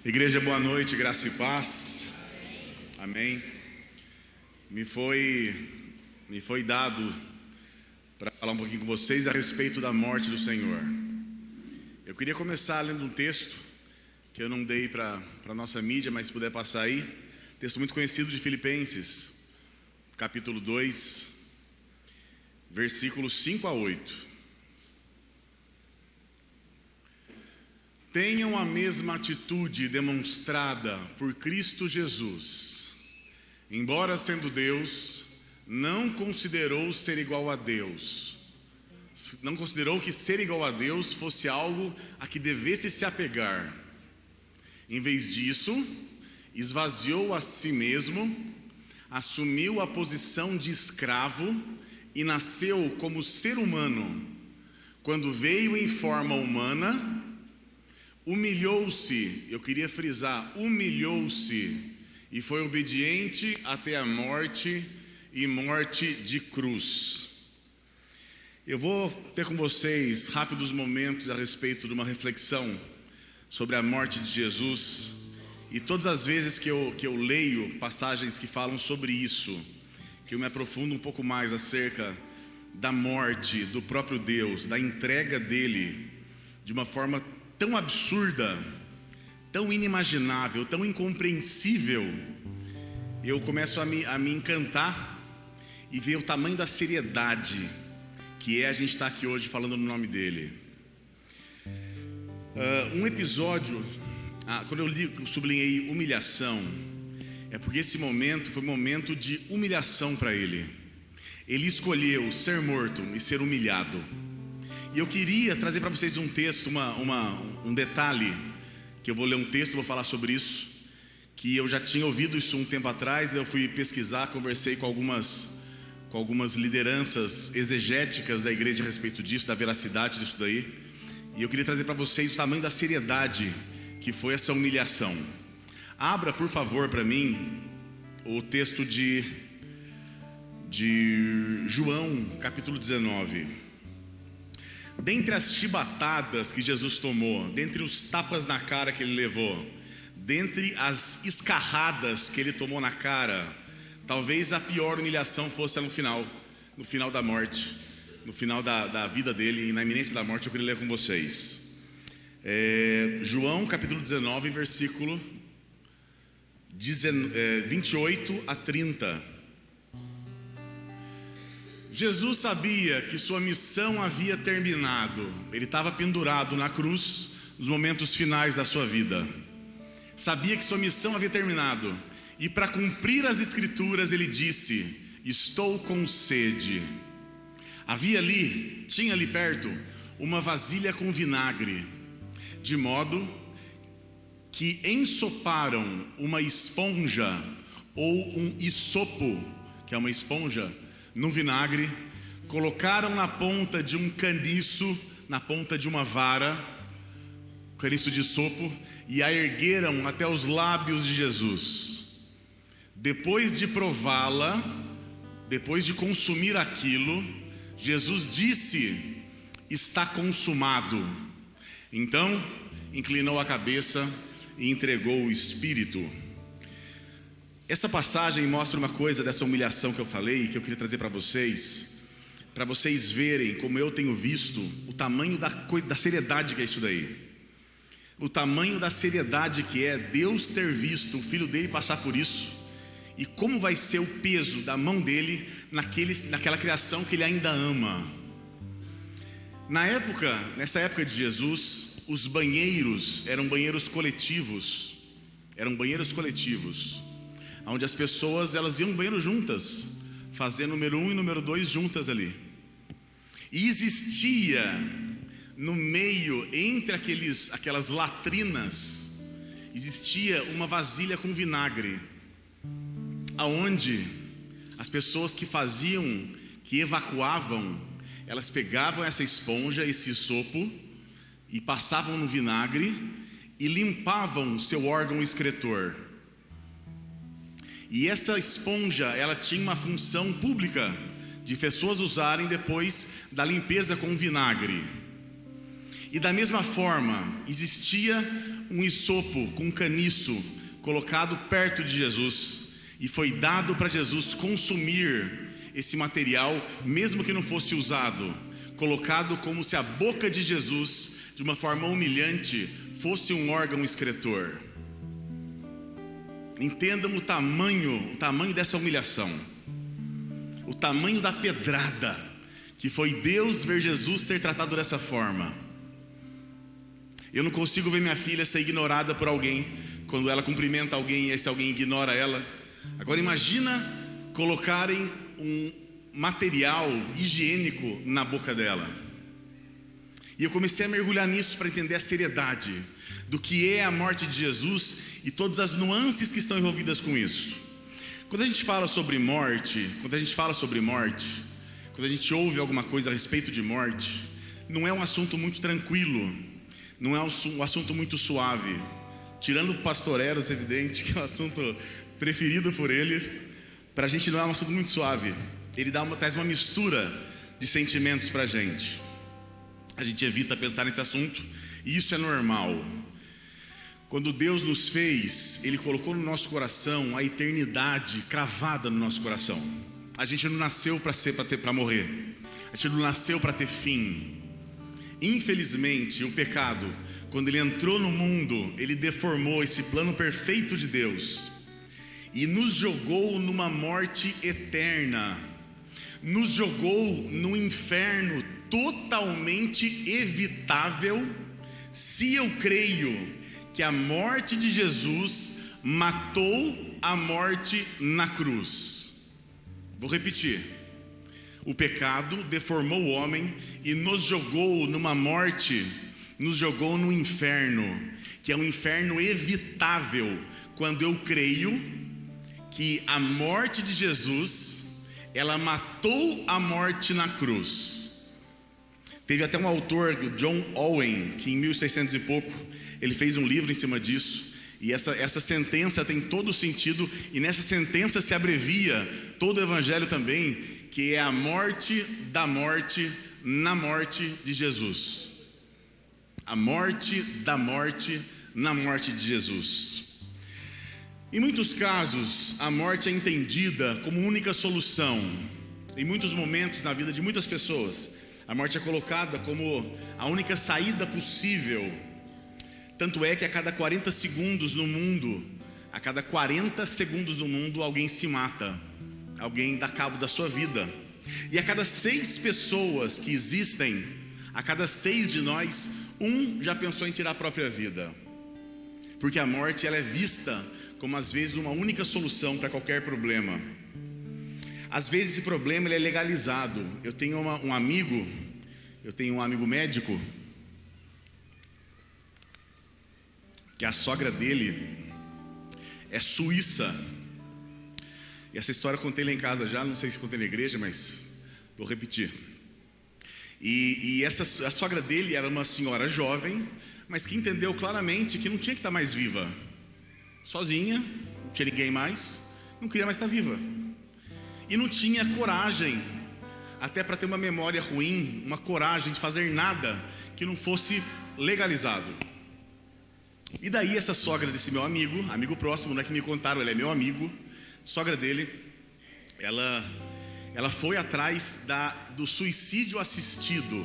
Igreja, boa noite, graça e paz. Amém. Me foi dado para falar um pouquinho com vocês a respeito da morte do Senhor. Eu queria começar lendo um texto que eu não dei para a nossa mídia, mas se puder passar aí. Texto muito conhecido de Filipenses, capítulo 2, versículos 5 a 8. Tenham a mesma atitude demonstrada por Cristo Jesus. Embora sendo Deus, não considerou ser igual a Deus. Não considerou que ser igual a Deus fosse algo a que devesse se apegar. Em vez disso, esvaziou a si mesmo, assumiu a posição de escravo e nasceu como ser humano. Quando veio em forma humana, humilhou-se, eu queria frisar, humilhou-se e foi obediente até a morte e morte de cruz. Eu vou ter com vocês rápidos momentos a respeito de uma reflexão sobre a morte de Jesus. E todas as vezes que eu leio passagens que falam sobre isso, que eu me aprofundo um pouco mais acerca da morte do próprio Deus, da entrega dele de uma forma tão absurda, tão inimaginável, tão incompreensível, eu começo a me encantar e ver o tamanho da seriedade que é a gente estar aqui hoje falando no nome dele. Um episódio, quando eu sublinhei humilhação, é porque esse momento foi um momento de humilhação para ele. Ele escolheu ser morto e ser humilhado. E eu queria trazer para vocês um texto, um detalhe, que eu vou ler um texto, vou falar sobre isso, que eu já tinha ouvido isso um tempo atrás, eu fui pesquisar, conversei com algumas lideranças exegéticas da igreja a respeito disso, da veracidade disso daí, e eu queria trazer para vocês o tamanho da seriedade que foi essa humilhação. Abra, por favor, para mim, o texto de João, capítulo 19. Dentre as chibatadas que Jesus tomou, dentre os tapas na cara que ele levou, dentre as escarradas que ele tomou na cara, talvez a pior humilhação fosse no final da morte, no final da vida dele e na iminência da morte. Eu queria ler com vocês. João capítulo 19, versículo 28 a 30. Jesus sabia que sua missão havia terminado. Ele estava pendurado na cruz nos momentos finais da sua vida. Sabia que sua missão havia terminado. E para cumprir as escrituras ele disse: estou com sede. Tinha ali perto uma vasilha com vinagre, de modo que ensoparam uma esponja ou um hisopo, que é uma esponja, no vinagre, colocaram na ponta de um caniço, na ponta de uma vara, caniço de sopo, e a ergueram até os lábios de Jesus. Depois de prová-la, depois de consumir aquilo, Jesus disse: está consumado. Então, inclinou a cabeça e entregou o Espírito. Essa passagem mostra uma coisa dessa humilhação que eu falei, que eu queria trazer para vocês verem como eu tenho visto o tamanho da seriedade que é isso daí. O tamanho da seriedade que é Deus ter visto o Filho dele passar por isso, e como vai ser o peso da mão dele naquela criação que ele ainda ama. Nessa época de Jesus, os banheiros eram banheiros coletivos, onde as pessoas elas iam no banheiro juntas, fazer número 1 e número 2 juntas ali. E existia no meio, entre aquelas latrinas, existia uma vasilha com vinagre, aonde as pessoas que evacuavam, elas pegavam essa esponja, esse sopo, e passavam no vinagre e limpavam seu órgão excretor. E essa esponja, ela tinha uma função pública de pessoas usarem depois da limpeza com vinagre. E da mesma forma, existia um hisopo com um caniço colocado perto de Jesus, e foi dado para Jesus consumir esse material, mesmo que não fosse usado, colocado como se a boca de Jesus, de uma forma humilhante, fosse um órgão excretor. Entendam o tamanho dessa humilhação, o tamanho da pedrada que foi Deus ver Jesus ser tratado dessa forma. Eu não consigo ver minha filha ser ignorada por alguém, quando ela cumprimenta alguém e esse alguém ignora ela. Agora imagina colocarem um material higiênico na boca dela. E eu comecei a mergulhar nisso para entender a seriedade do que é a morte de Jesus e todas as nuances que estão envolvidas com isso. Quando a gente fala sobre morte, quando a gente ouve alguma coisa a respeito de morte, não é um assunto muito tranquilo, não é um assunto muito suave. Tirando o pastor Eros, evidente, que é o assunto preferido por ele, para a gente não é um assunto muito suave. Ele traz uma mistura de sentimentos para a gente. A gente evita pensar nesse assunto, e isso é normal. Quando Deus nos fez, Ele colocou no nosso coração a eternidade cravada no nosso coração. A gente não nasceu para morrer. A gente não nasceu para ter fim. Infelizmente, o pecado, quando ele entrou no mundo, ele deformou esse plano perfeito de Deus e nos jogou numa morte eterna, nos jogou no inferno totalmente evitável, se eu creio que a morte de Jesus matou a morte na cruz. Vou repetir: o pecado deformou o homem e nos jogou numa morte, nos jogou no inferno, que é um inferno evitável, quando eu creio que a morte de Jesus, ela matou a morte na cruz. Teve até um autor, John Owen, que em 1600 e pouco, ele fez um livro em cima disso, e essa sentença tem todo o sentido, e nessa sentença se abrevia todo o evangelho também, que é a morte da morte na morte de Jesus. A morte da morte na morte de Jesus. Em muitos casos, a morte é entendida como única solução. Em muitos momentos na vida de muitas pessoas, a morte é colocada como a única saída possível. Tanto é que a cada 40 segundos no mundo, alguém se mata, alguém dá cabo da sua vida. E a cada 6 pessoas que existem, a cada 6 de nós, um já pensou em tirar a própria vida. Porque a morte, ela é vista como às vezes uma única solução para qualquer problema. Às vezes esse problema ele é legalizado. Eu tenho um amigo médico, que a sogra dele é suíça. E essa história eu contei lá em casa já, não sei se contei na igreja, mas vou repetir. A sogra dele era uma senhora jovem, mas que entendeu claramente que não tinha que estar mais viva. Sozinha, não tinha ninguém mais, não queria mais estar viva. E não tinha coragem, até para ter uma memória ruim, uma coragem de fazer nada que não fosse legalizado. E daí essa sogra desse meu amigo próximo, não é que me contaram, ele é meu amigo, sogra dele, ela foi atrás do suicídio assistido.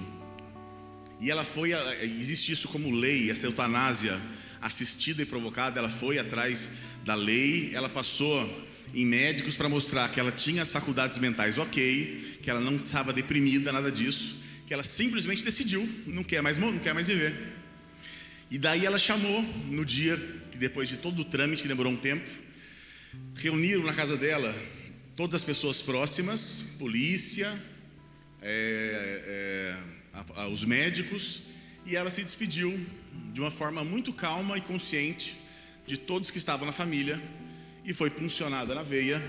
E existe isso como lei, essa eutanásia assistida e provocada. Ela foi atrás da lei, ela passou em médicos para mostrar que ela tinha as faculdades mentais ok, que ela não estava deprimida, nada disso, que ela simplesmente decidiu, não quer mais viver. E daí ela chamou, no dia, que depois de todo o trâmite, que demorou um tempo, reuniram na casa dela todas as pessoas próximas, polícia, os médicos, e ela se despediu de uma forma muito calma e consciente de todos que estavam na família, e foi puncionada na veia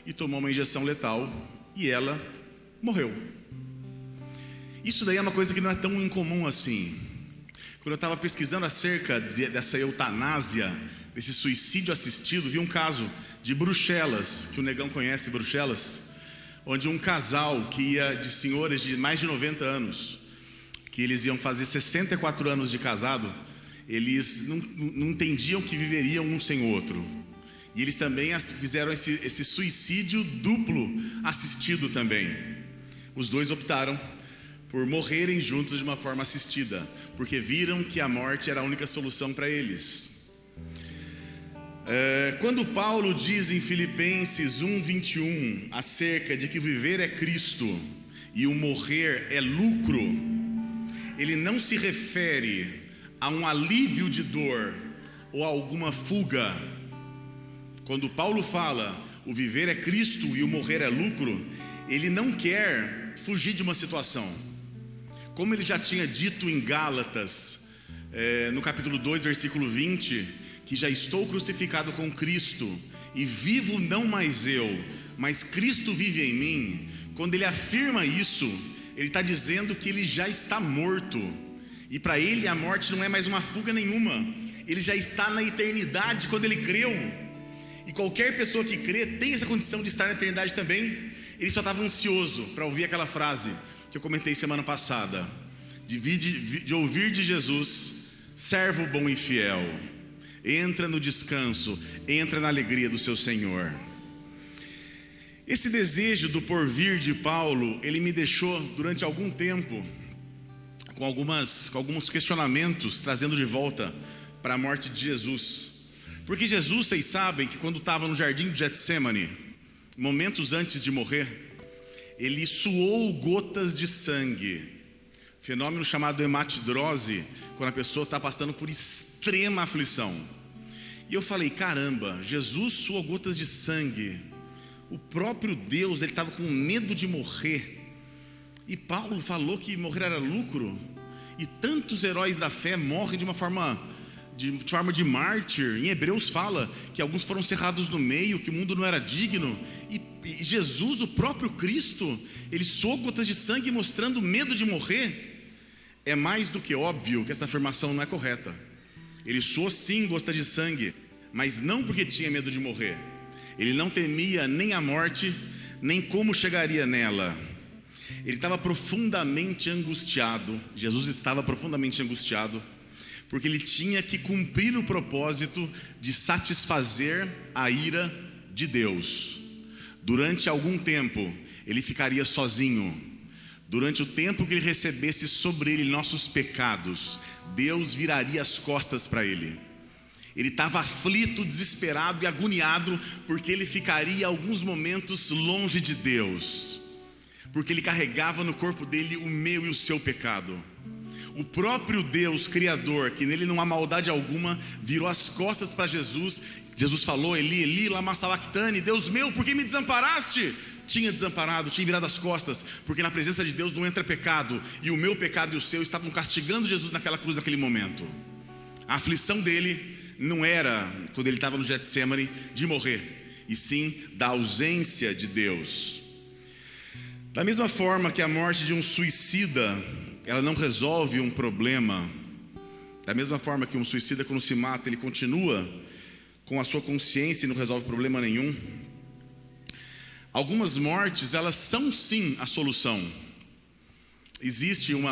e tomou uma injeção letal, e ela morreu. Isso daí é uma coisa que não é tão incomum assim. Quando eu estava pesquisando acerca dessa eutanásia, desse suicídio assistido, vi um caso de Bruxelas, que o Negão conhece, Bruxelas, onde um casal que ia de senhores de mais de 90 anos, que eles iam fazer 64 anos de casado, eles não entendiam que viveriam um sem o outro. E eles também fizeram esse suicídio duplo assistido também. Os dois optaram por morrerem juntos de uma forma assistida, porque viram que a morte era a única solução para eles. Quando Paulo diz em Filipenses 1:21 acerca de que viver é Cristo e o morrer é lucro, ele não se refere a um alívio de dor ou a alguma fuga. Quando Paulo fala o viver é Cristo e o morrer é lucro, ele não quer fugir de uma situação. Como ele já tinha dito em Gálatas, no capítulo 2, versículo 20, que já estou crucificado com Cristo, e vivo não mais eu, mas Cristo vive em mim. Quando ele afirma isso, ele está dizendo que ele já está morto, e para ele a morte não é mais uma fuga nenhuma. Ele já está na eternidade quando ele creu, e qualquer pessoa que crê tem essa condição de estar na eternidade também. Ele só estava ansioso para ouvir aquela frase que eu comentei semana passada, de ouvir de Jesus: servo bom e fiel, entra no descanso, entra na alegria do seu Senhor. Esse desejo do porvir de Paulo, ele me deixou durante algum tempo com alguns questionamentos, trazendo de volta para a morte de Jesus. Porque Jesus, vocês sabem que quando estava no jardim de Getsêmani, momentos antes de morrer, ele suou gotas de sangue, fenômeno chamado hematidrose, quando a pessoa está passando por extrema aflição. E eu falei: caramba, Jesus suou gotas de sangue, o próprio Deus, ele estava com medo de morrer, e Paulo falou que morrer era lucro, e tantos heróis da fé morrem de uma forma de mártir. Em Hebreus fala que alguns foram cerrados no meio, que o mundo não era digno, e Jesus, o próprio Cristo, ele suou gotas de sangue mostrando medo de morrer. É mais do que óbvio que essa afirmação não é correta. Ele suou sim gotas de sangue, mas não porque tinha medo de morrer. Ele não temia nem a morte, nem como chegaria nela. Ele estava profundamente angustiado. Jesus estava profundamente angustiado, porque ele tinha que cumprir o propósito de satisfazer a ira de Deus. Durante algum tempo, ele ficaria sozinho. Durante o tempo que ele recebesse sobre ele nossos pecados, Deus viraria as costas para ele. Ele estava aflito, desesperado e agoniado, porque ele ficaria alguns momentos longe de Deus, porque ele carregava no corpo dele o meu e o seu pecado. O próprio Deus Criador, que nele não há maldade alguma, virou as costas para Jesus. Jesus falou: Eli, Eli, lama sabachthani, Deus meu, por que me desamparaste? Tinha desamparado, tinha virado as costas, porque na presença de Deus não entra pecado, e o meu pecado e o seu estavam castigando Jesus naquela cruz naquele momento. A aflição dele não era, quando ele estava no Getsêmani, de morrer, e sim da ausência de Deus. Da mesma forma que a morte de um suicida, ela não resolve um problema, da mesma forma que um suicida, quando se mata, ele continua com a sua consciência e não resolve problema nenhum, algumas mortes, elas são sim a solução. Existe um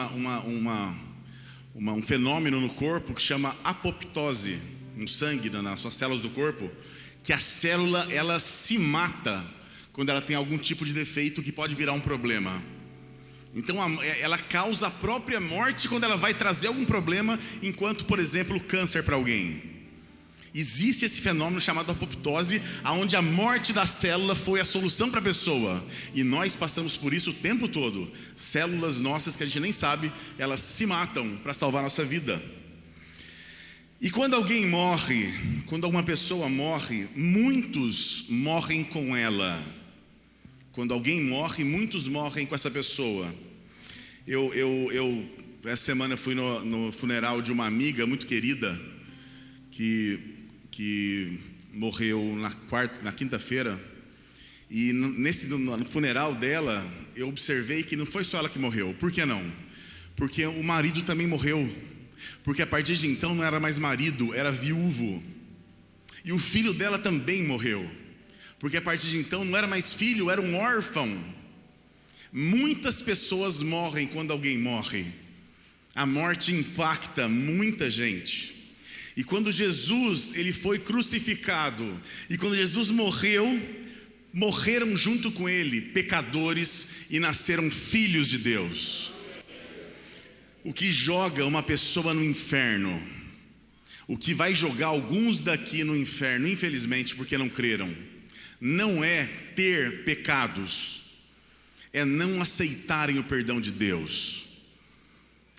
fenômeno no corpo que chama apoptose, no sangue, nas suas células do corpo, que a célula, ela se mata quando ela tem algum tipo de defeito que pode virar um problema. Então ela causa a própria morte quando ela vai trazer algum problema, enquanto, por exemplo, câncer para alguém. Existe esse fenômeno chamado apoptose, onde a morte da célula foi a solução para a pessoa. E nós passamos por isso o tempo todo. Células nossas que a gente nem sabe, elas se matam para salvar a nossa vida. E quando alguém morre, quando alguma pessoa morre, muitos morrem com ela. Quando alguém morre, muitos morrem com essa pessoa. Essa semana eu fui no funeral de uma amiga muito querida, que morreu na quinta-feira. E no funeral dela, eu observei que não foi só ela que morreu. Por que não? Porque o marido também morreu. Porque a partir de então não era mais marido, era viúvo. E o filho dela também morreu, porque a partir de então não era mais filho, era um órfão. Muitas pessoas morrem quando alguém morre. A morte impacta muita gente. E quando Jesus ele foi crucificado, e quando Jesus morreu, morreram junto com ele pecadores e nasceram filhos de Deus. O que joga uma pessoa no inferno, o que vai jogar alguns daqui no inferno, infelizmente, porque não creram, não é ter pecados, é não aceitarem o perdão de Deus,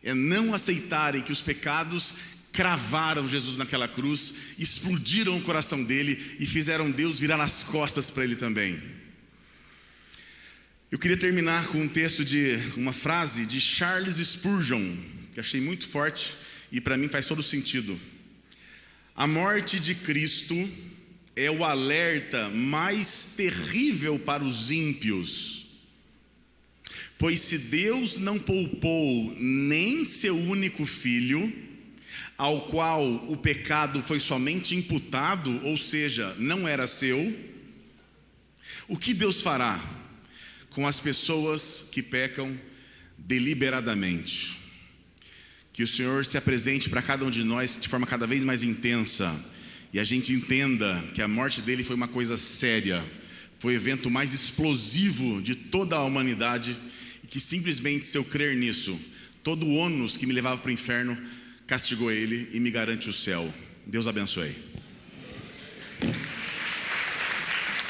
é não aceitarem que os pecados cravaram Jesus naquela cruz, explodiram o coração dele e fizeram Deus virar as costas para ele também. Eu queria terminar com um texto uma frase de Charles Spurgeon, que achei muito forte e para mim faz todo sentido. A morte de Cristo é o alerta mais terrível para os ímpios, pois se Deus não poupou nem seu único filho, ao qual o pecado foi somente imputado, ou seja, não era seu, o que Deus fará com as pessoas que pecam deliberadamente? Que o Senhor se apresente para cada um de nós de forma cada vez mais intensa, e a gente entenda que a morte dele foi uma coisa séria, foi o evento mais explosivo de toda a humanidade, e que simplesmente, se eu crer nisso, todo o ônus que me levava para o inferno castigou ele e me garante o céu. Deus abençoe.